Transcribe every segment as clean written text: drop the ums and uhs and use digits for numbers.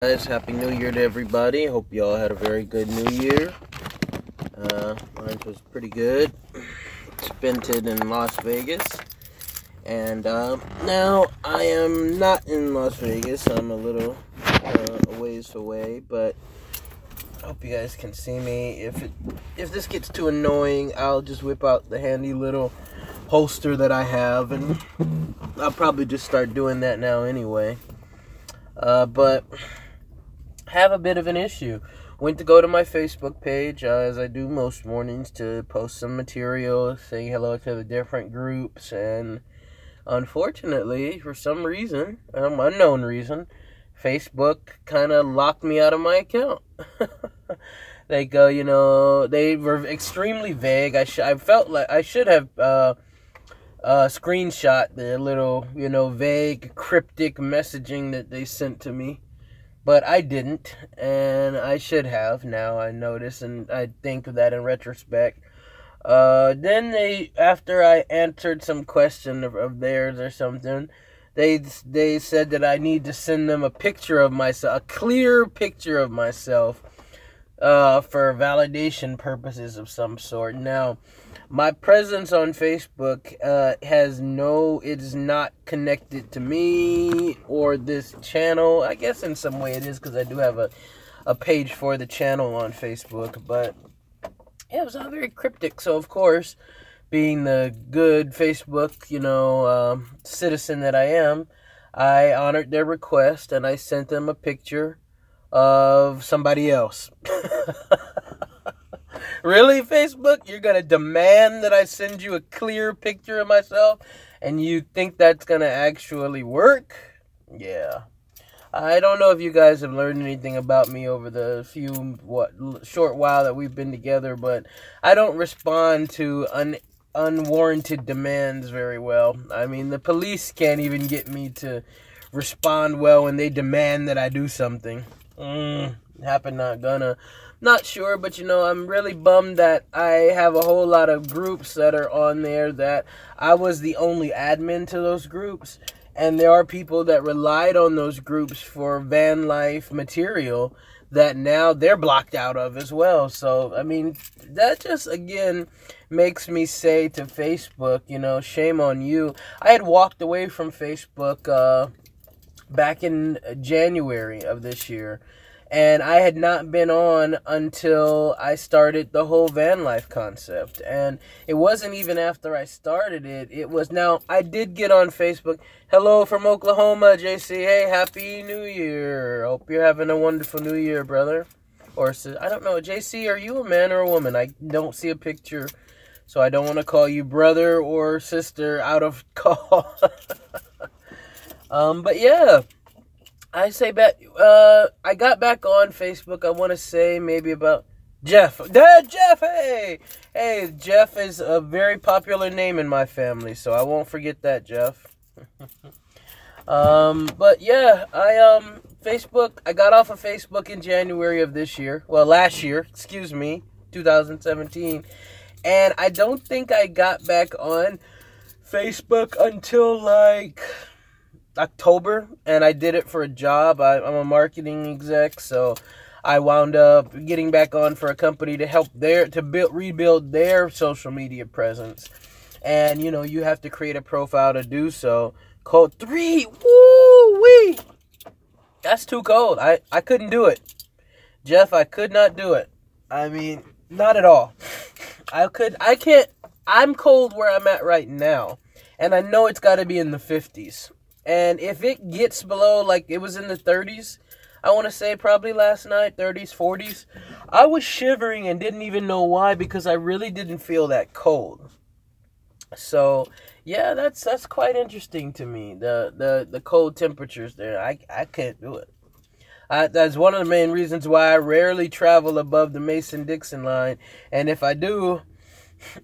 Guys, happy new year to everybody. Hope you all had a very good new year. Mine was pretty good. Spent it in Las Vegas. And now I am not in Las Vegas. I'm a little a ways away, but I hope you guys can see me. If this gets too annoying, I'll just whip out the handy little holster that I have, and I'll probably just start doing that now anyway. But have a bit of an issue. Went to go to my Facebook page, as I do most mornings, to post some material, saying hello to the different groups, and unfortunately, for some reason, unknown reason, Facebook kind of locked me out of my account. They were extremely vague. I felt like I should have screenshot the little, vague, cryptic messaging that they sent to me. But I didn't, and I should have. Now I notice, and I think of that in retrospect. Then after I answered some question of theirs or something, they said that I need to send them a picture of myself, a clear picture of myself, for validation purposes of some sort. Now, my presence on Facebook it is not connected to me or this channel. I guess in some way it is, because I do have a page for the channel on Facebook, but yeah, it was all very cryptic. So of course, being the good Facebook, citizen that I am, I honored their request and I sent them a picture of somebody else. Really, Facebook? You're going to demand that I send you a clear picture of myself, and you think that's going to actually work? Yeah. I don't know if you guys have learned anything about me over the short while that we've been together, but I don't respond to unwarranted demands very well. I mean, the police can't even get me to respond well when they demand that I do something. Not gonna. Not sure, but I'm really bummed that I have a whole lot of groups that are on there that I was the only admin to those groups, and there are people that relied on those groups for van life material that now they're blocked out of as well. So, I mean, that just, again, makes me say to Facebook, shame on you. I had walked away from Facebook back in January of this year, and I had not been on until I started the whole van life concept. And it wasn't even after I started it. It was now, I did get on Facebook. Hello from Oklahoma, JC. Hey, Happy New Year. Hope you're having a wonderful New Year, brother. Or, I don't know, JC, are you a man or a woman? I don't see a picture, so I don't want to call you brother or sister out of call. But yeah. I got back on Facebook, I want to say maybe about Jeff. Jeff, hey! Hey, Jeff is a very popular name in my family, so I won't forget that, Jeff. But yeah, I got off of Facebook in January of this year. Well, last year, 2017. And I don't think I got back on Facebook until October, and I did it for a job. I'm a marketing exec, so I wound up getting back on for a company to help rebuild their social media presence. And you have to create a profile to do so. Code 3, woo-wee! That's too cold. I couldn't do it. Jeff, I could not do it. I mean, not at all. I can't. I'm cold where I'm at right now, and I know it's got to be in the 50s. And if it gets below, like it was in the 30s, I want to say probably last night, 30s, 40s, I was shivering and didn't even know why, because I really didn't feel that cold. So, yeah, that's quite interesting to me, the cold temperatures there. I can't do it. That's one of the main reasons why I rarely travel above the Mason-Dixon line. And if I do,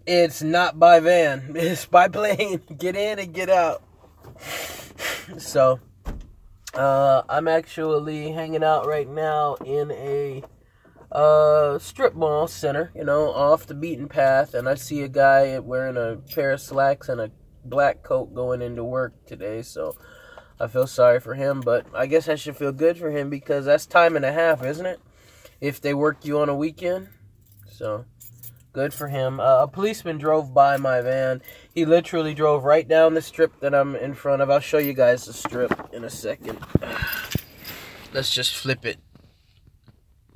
it's not by van. It's by plane. Get in and get out. So, I'm actually hanging out right now in a strip mall center, off the beaten path, and I see a guy wearing a pair of slacks and a black coat going into work today, so I feel sorry for him, but I guess I should feel good for him because that's time and a half, isn't it? If they work you on a weekend. So, good for him. A policeman drove by my van. He literally drove right down the strip that I'm in front of. I'll show you guys the strip in a second. Let's just flip it.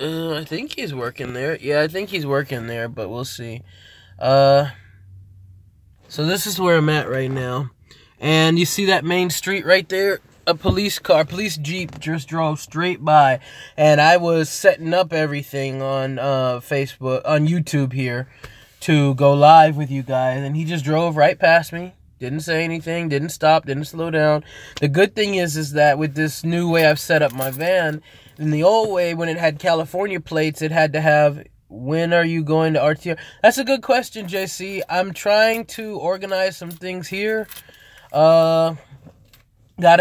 I think he's working there. Yeah, I think he's working there, but we'll see. So this is where I'm at right now. And you see that main street right there? A police Jeep just drove straight by. And I was setting up everything on Facebook, on YouTube here to go live with you guys. And he just drove right past me. Didn't say anything, didn't stop, didn't slow down. The good thing is that with this new way I've set up my van, in the old way, when it had California plates, it had to have, when are you going to RTR? That's a good question, JC. I'm trying to organize some things here. Gotta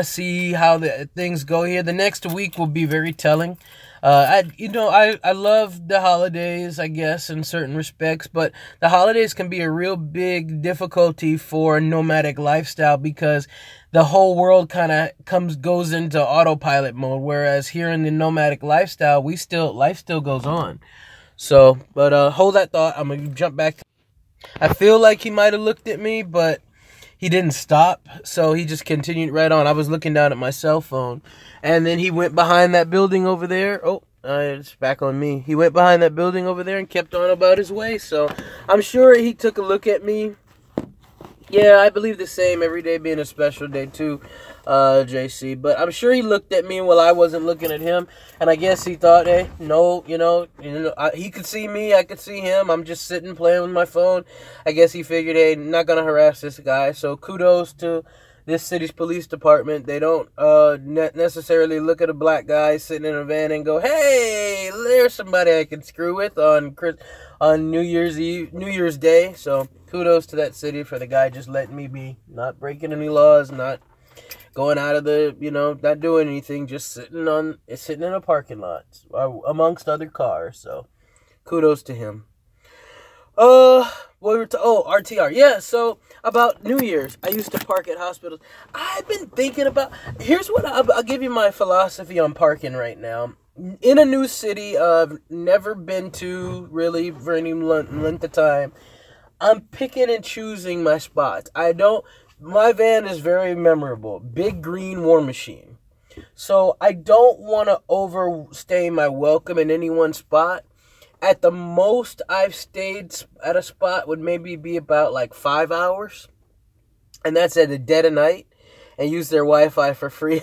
see how the things go here. The next week will be very telling. I love the holidays, I guess, in certain respects, but the holidays can be a real big difficulty for a nomadic lifestyle because the whole world kind of goes into autopilot mode, whereas here in the nomadic lifestyle, life still goes on. So, but hold that thought. I'm gonna jump back. I feel like he might have looked at me, but he didn't stop, so he just continued right on. I was looking down at my cell phone, and then he went behind that building over there. Oh, it's back on me. He went behind that building over there and kept on about his way, so I'm sure he took a look at me. Yeah, I believe the same, every day being a special day too, JC. But I'm sure he looked at me while I wasn't looking at him, and I guess he thought, hey, no, he could see me, I could see him. I'm just sitting playing with my phone. I guess he figured, hey, not gonna harass this guy. So kudos to this city's police department. They don't necessarily look at a black guy sitting in a van and go, hey, there's somebody I can screw with on New Year's Day. So kudos to that city for the guy just letting me be, not breaking any laws, not going out of the, not doing anything, just sitting in a parking lot amongst other cars. So kudos to him. RTR. Yeah, so about New Year's, I used to park at hospitals. I've been thinking about, here's what I'll give you my philosophy on parking right now. In a new city I've never been to really for any length of time, I'm picking and choosing my spots. My van is very memorable. Big green War Machine. So I don't want to overstay my welcome in any one spot. At the most I've stayed at a spot would maybe be about like 5 hours. And that's at the dead of night. And use their Wi-Fi for free.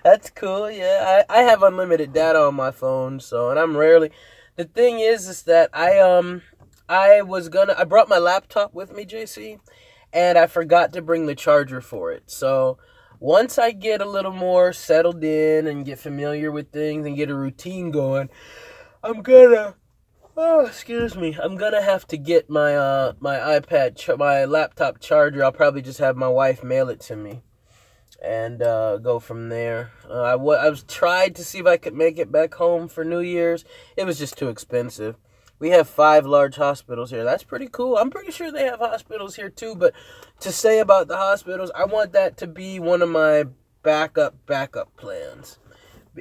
That's cool, yeah. I have unlimited data on my phone, so, and I'm rarely. The thing is that I brought my laptop with me, JC, and I forgot to bring the charger for it. So once I get a little more settled in and get familiar with things and get a routine going, I'm gonna have to get my my laptop charger. I'll probably just have my wife mail it to me and go from there. I was tried to see if I could make it back home for New Year's. It was just too expensive. We have 5 large hospitals here. That's pretty cool. I'm pretty sure they have hospitals here too, but to say about the hospitals, I want that to be one of my backup plans.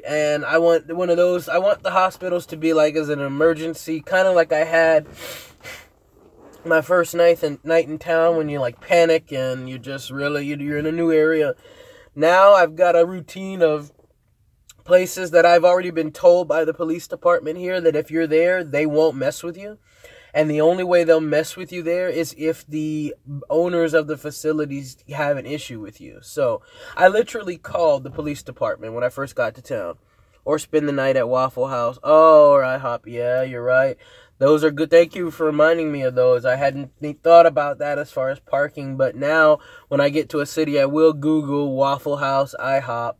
And I want one of those, I want the hospitals to be like as an emergency, kind of like I had my first night in town when you like panic and you just really, you're in a new area. Now I've got a routine of places that I've already been told by the police department here that if you're there, they won't mess with you. And the only way they'll mess with you there is if the owners of the facilities have an issue with you. So I literally called the police department when I first got to town. Or spend the night at Waffle House. Oh, or IHOP. Yeah, you're right. Those are good. Thank you for reminding me of those. I hadn't thought about that as far as parking. But now, when I get to a city, I will Google Waffle House, IHOP.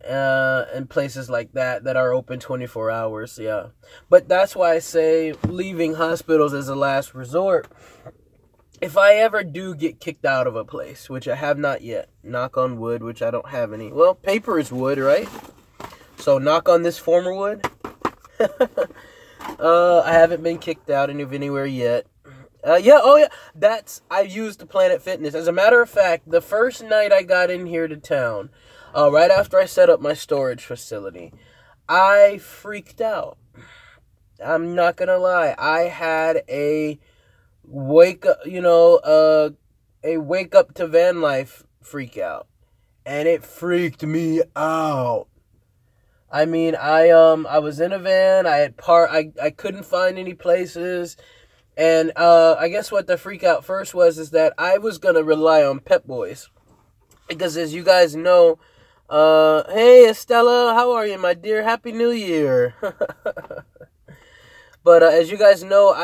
And places like that are open 24 hours, yeah. But that's why I say leaving hospitals as a last resort. If I ever do get kicked out of a place, which I have not yet, knock on wood, which I don't have any. Well, paper is wood, right? So knock on this former wood. I haven't been kicked out of anywhere yet. Yeah, oh yeah, I used the Planet Fitness. As a matter of fact, the first night I got in here to town, right after I set up my storage facility, I freaked out. I'm not gonna lie. I had a wake up, a wake up to van life freak out, and it freaked me out. I mean, I was in a van. I couldn't find any places. And I guess what the freak out first is that I was going to rely on Pep Boys. Because as you guys know, hey Estella, how are you, my dear? Happy New Year. But as you guys know,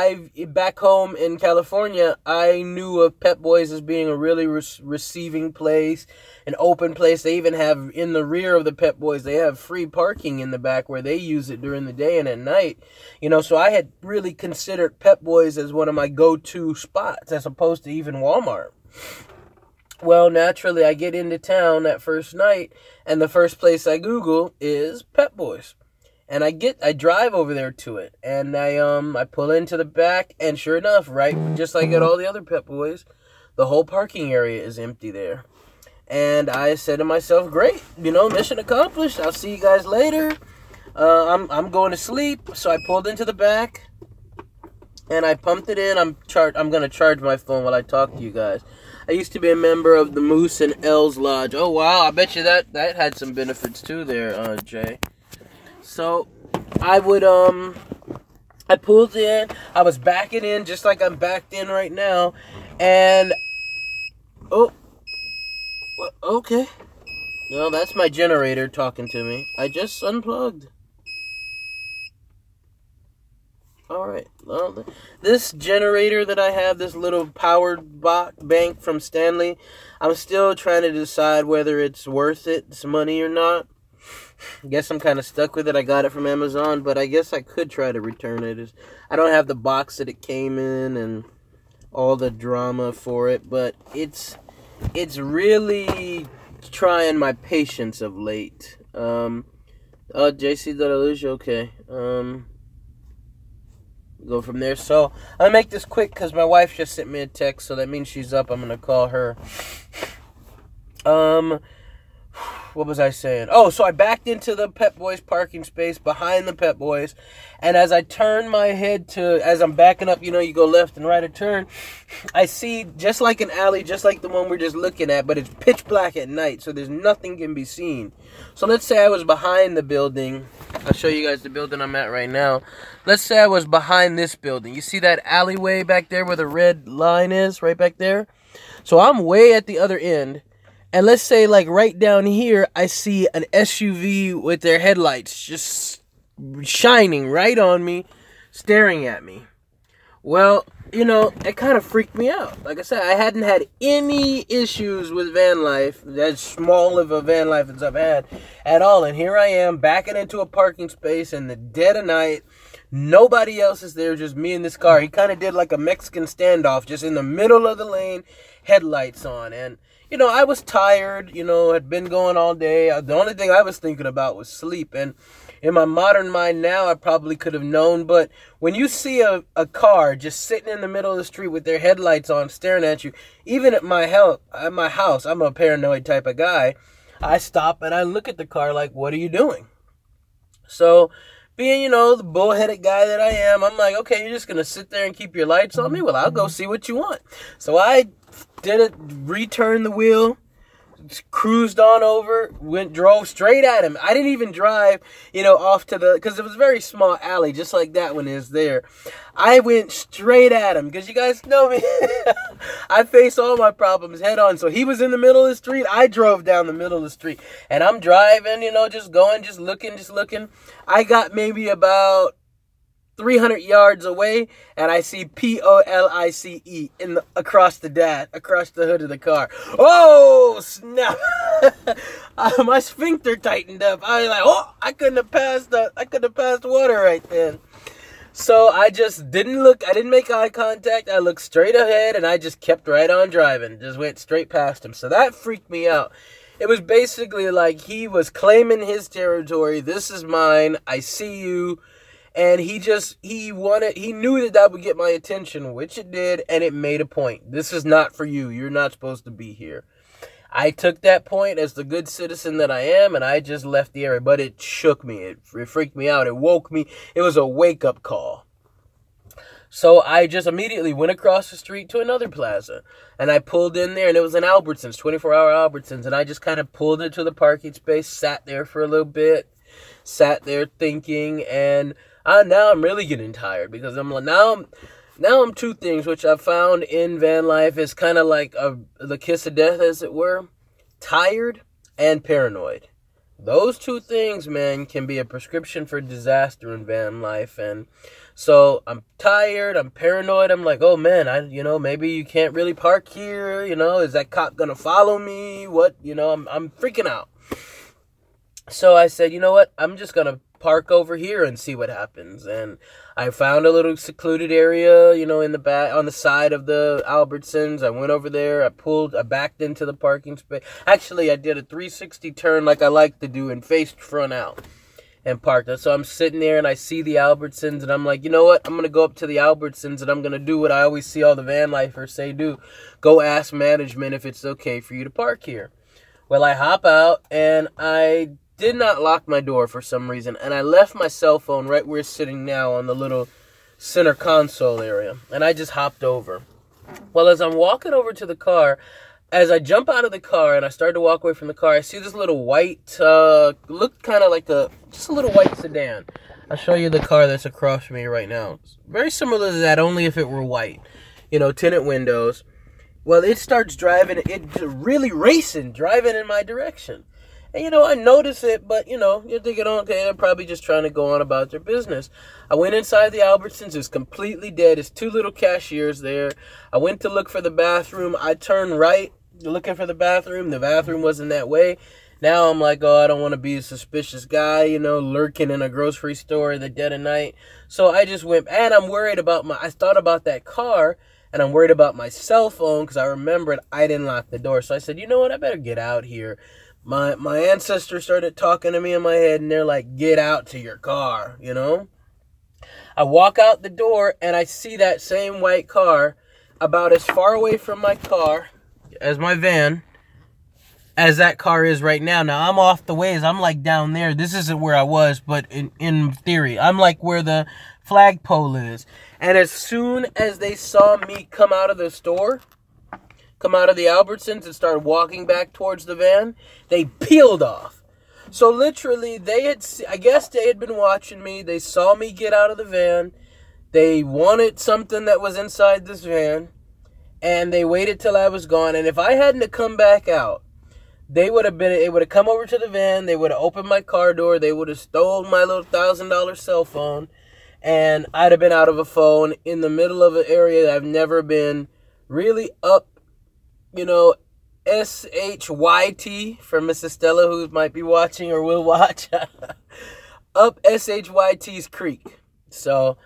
back home in California, I knew of Pep Boys as being a really receiving place, an open place. They even have, in the rear of the Pep Boys, they have free parking in the back where they use it during the day and at night. So I had really considered Pep Boys as one of my go-to spots as opposed to even Walmart. Well, naturally, I get into town that first night, and the first place I Google is Pep Boys. And I drive over there to it, and I pull into the back, and sure enough, right, just like at all the other Pep Boys, the whole parking area is empty there. And I said to myself, great, mission accomplished. I'll see you guys later. I'm going to sleep. So I pulled into the back, and I pumped it in. I'm going to charge my phone while I talk to you guys. I used to be a member of the Moose and L's Lodge. Oh wow, I bet you that had some benefits too there, Jay. So, I pulled in, I was backing in just like I'm backed in right now, and, okay. No, that's my generator talking to me. I just unplugged. Alright, well, this generator that I have, this little powered bank from Stanley, I'm still trying to decide whether it's worth its money or not. I guess I'm kind of stuck with it. I got it from Amazon, but I guess I could try to return it. I don't have the box that it came in and all the drama for it, but it's really trying my patience of late. JC Deluge, okay. Go from there. So I'll make this quick because my wife just sent me a text, so that means she's up. I'm gonna call her. What was I saying? Oh, so I backed into the Pep Boys parking space behind the Pep Boys, and as I turn my head as I'm backing up, you go left and right a turn, I see just like an alley, just like the one we're just looking at, but it's pitch black at night, so there's nothing can be seen. So let's say I was behind the building. I'll show you guys the building I'm at right now. Let's say I was behind this building. You see that alleyway back there where the red line is, right back there? So I'm way at the other end. And let's say, like, right down here, I see an SUV with their headlights just shining right on me, staring at me. Well, it kind of freaked me out. Like I said, I hadn't had any issues with van life, as small of a van life as I've had at all. And here I am, backing into a parking space in the dead of night. Nobody else is there, just me in this car. He kind of did like a Mexican standoff, just in the middle of the lane, headlights on. And I was tired, had been going all day. The only thing I was thinking about was sleep. And in my modern mind now, I probably could have known. But when you see a car just sitting in the middle of the street with their headlights on, staring at you, even at my house, I'm a paranoid type of guy, I stop and I look at the car like, what are you doing? So, being, the bullheaded guy that I am, I'm like, okay, you're just going to sit there and keep your lights on me? Well, I'll go see what you want. So I returned the wheel, cruised on over, drove straight at him. I didn't even drive, off to because it was a very small alley, just like that one is there. I went straight at him, because you guys know me. I face all my problems head on. So he was in the middle of the street. I drove down the middle of the street, and I'm driving, just going, just looking. I got maybe about 300 yards away, and I see Police across the hood of the car. Oh, snap. My sphincter tightened up. I was like, I couldn't have passed water right then. So I just didn't look. I didn't make eye contact. I looked straight ahead, and I just kept right on driving. Just went straight past him. So that freaked me out. It was basically like he was claiming his territory. This is mine. I see you. And he knew that would get my attention, which it did, and it made a point. This is not for you. You're not supposed to be here. I took that point as the good citizen that I am, and I just left the area. But it shook me. It freaked me out. It woke me. It was a wake-up call. So I just immediately went across the street to another plaza. And I pulled in there, and it was an Albertsons, 24-hour Albertsons. And I just kind of pulled into the parking space, sat there for a little bit, sat there thinking, and now I'm really getting tired because now I'm two things which I've found in van life is kind of like the kiss of death, as it were. Tired and paranoid. Those two things, man, can be a prescription for disaster in van life. And so I'm tired, I'm paranoid. I'm like, oh man, maybe you can't really park here. Is that cop gonna follow me? What? I'm freaking out. So I said, you know what? I'm just gonna park over here and see what happens. And I found a little secluded area, in the back, on the side of the Albertsons. I went over there, I backed into the parking space. Actually, I did a 360 turn like I like to do and faced front out and parked. So I'm sitting there and I see the Albertsons and I'm like, you know what? I'm going to go up to the Albertsons and I'm going to do what I always see all the van lifers say do. Go ask management if it's okay for you to park here. Well, I hop out and I did not lock my door for some reason, and I left my cell phone right where it's sitting now on the little center console area, and I just hopped over. Well, as I'm walking over to the car, as I jump out of the car and I start to walk away from the car, I see this little white, looked kind of like just a little white sedan. I'll show you the car that's across from me right now. It's very similar to that, only if it were white. Tinted windows. Well, it starts driving, really racing, driving in my direction. And, I notice it, but, you're thinking, okay, they're probably just trying to go on about their business. I went inside the Albertsons. It's completely dead. It's two little cashiers there. I went to look for the bathroom. I turned right looking for the bathroom. The bathroom wasn't that way. Now I'm like, I don't want to be a suspicious guy, lurking in a grocery store in the dead of night. So I just went, and I'm worried about I thought about that car, and I'm worried about my cell phone because I remembered I didn't lock the door. So I said, you know what, I better get out here. My ancestors started talking to me in my head, and they're like, get out to your car, I walk out the door, and I see that same white car about as far away from my car as my van as that car is right now. Now, I'm off the ways. I'm like down there. This isn't where I was, but in theory, I'm like where the flagpole is. And as soon as they saw me come out of the store, come out of the Albertsons and start walking back towards the van, they peeled off. So literally, I guess they had been watching me. They saw me get out of the van. They wanted something that was inside this van. And they waited till I was gone. And if I hadn't have come back out, it would have come over to the van. They would have opened my car door. They would have stolen my little $1,000 cell phone. And I'd have been out of a phone in the middle of an area that I've never been, really up, SHYT for Mrs. Stella, who might be watching or will watch, up SHYT's creek. So,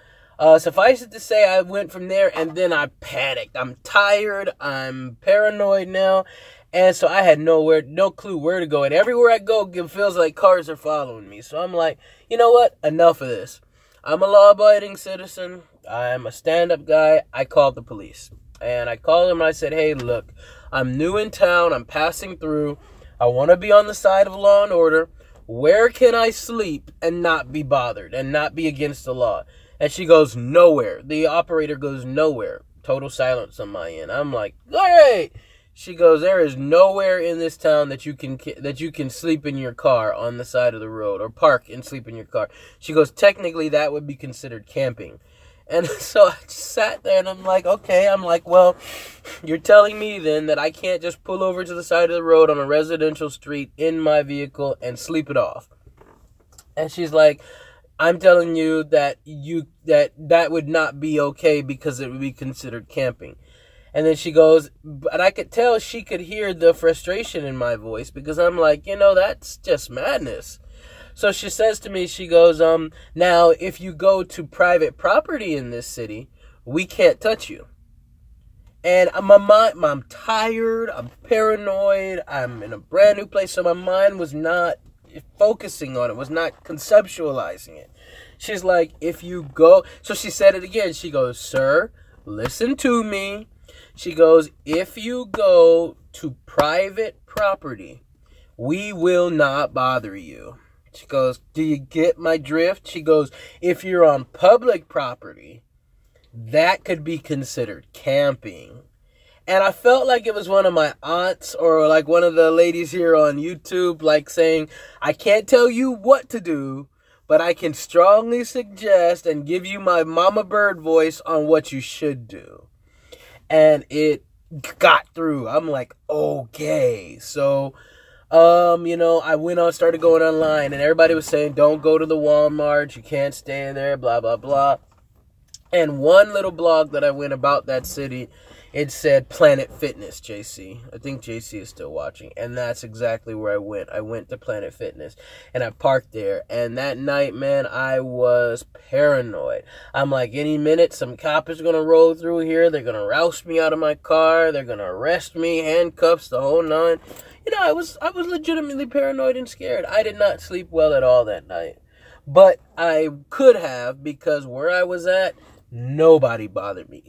suffice it to say, I went from there and then I panicked. I'm tired. I'm paranoid now. And so I had no clue where to go. And everywhere I go, it feels like cars are following me. So I'm like, you know what? Enough of this. I'm a law-abiding citizen. I'm a stand-up guy. I called the police. And I called them and I said, hey, look, I'm new in town. I'm passing through. I want to be on the side of law and order. Where can I sleep and not be bothered and not be against the law? And she goes, nowhere. The operator goes, nowhere. Total silence on my end. I'm like, all right. She goes, there is nowhere in this town that you can sleep in your car on the side of the road or park and sleep in your car. She goes, technically that would be considered camping. And so I just sat there and I'm like, okay. I'm like, well, you're telling me then that I can't just pull over to the side of the road on a residential street in my vehicle and sleep it off. And she's like, I'm telling you that that would not be okay because it would be considered camping. And then she goes, and I could tell she could hear the frustration in my voice because I'm like, that's just madness. So she says to me, she goes, now if you go to private property in this city, we can't touch you. And I'm tired, I'm paranoid, I'm in a brand new place, so my mind was not focusing on it, was not conceptualizing it. She's like, if you go, so she said it again. She goes, sir, listen to me. She goes, if you go to private property, we will not bother you. She goes, do you get my drift? She goes, if you're on public property, that could be considered camping. And I felt like it was one of my aunts or like one of the ladies here on YouTube, like saying, I can't tell you what to do, but I can strongly suggest and give you my mama bird voice on what you should do. And it got through. I'm like, okay. So, I went on, started going online, and everybody was saying, don't go to the Walmart. You can't stay there, blah, blah, blah. And one little blog that I went about that city, it said Planet Fitness, JC. I think JC is still watching. And that's exactly where I went. I went to Planet Fitness. And I parked there. And that night, man, I was paranoid. I'm like, any minute, some cop is going to roll through here. They're going to roust me out of my car. They're going to arrest me, handcuffs, the whole nine. I was legitimately paranoid and scared. I did not sleep well at all that night. But I could have, because where I was at, nobody bothered me.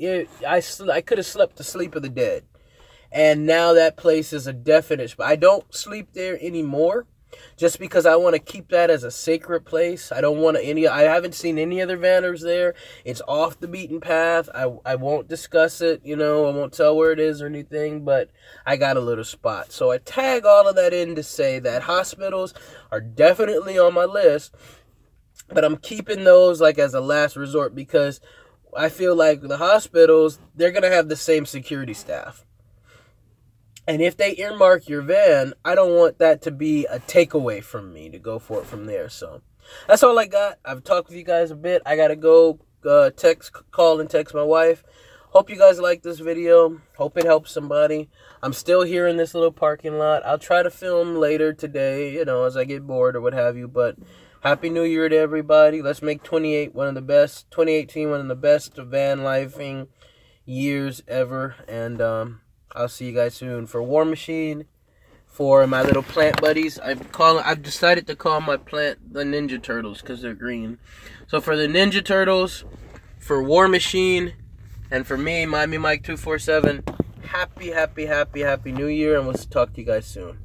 I could have slept the sleep of the dead. And now that place is a definite spot. I don't sleep there anymore just because I want to keep that as a sacred place. I haven't seen any other vanners there. It's off the beaten path. I won't discuss it, I won't tell where it is or anything, but I got a little spot. So I tag all of that in to say that hospitals are definitely on my list, but I'm keeping those like as a last resort because I feel like the hospitals, they're going to have the same security staff. And if they earmark your van, I don't want that to be a takeaway from me to go for it from there. So that's all I got. I've talked with you guys a bit. I got to go call and text my wife. Hope you guys like this video. Hope it helps somebody. I'm still here in this little parking lot. I'll try to film later today, as I get bored or what have you. But Happy New Year to everybody. Let's make 2018 one of the best van lifing years ever. And I'll see you guys soon. For War Machine, for my little plant buddies, I've decided to call my plant the Ninja Turtles because they're green. So for the Ninja Turtles, for War Machine, and for me, Miami Mike 247, happy New Year, and we'll talk to you guys soon.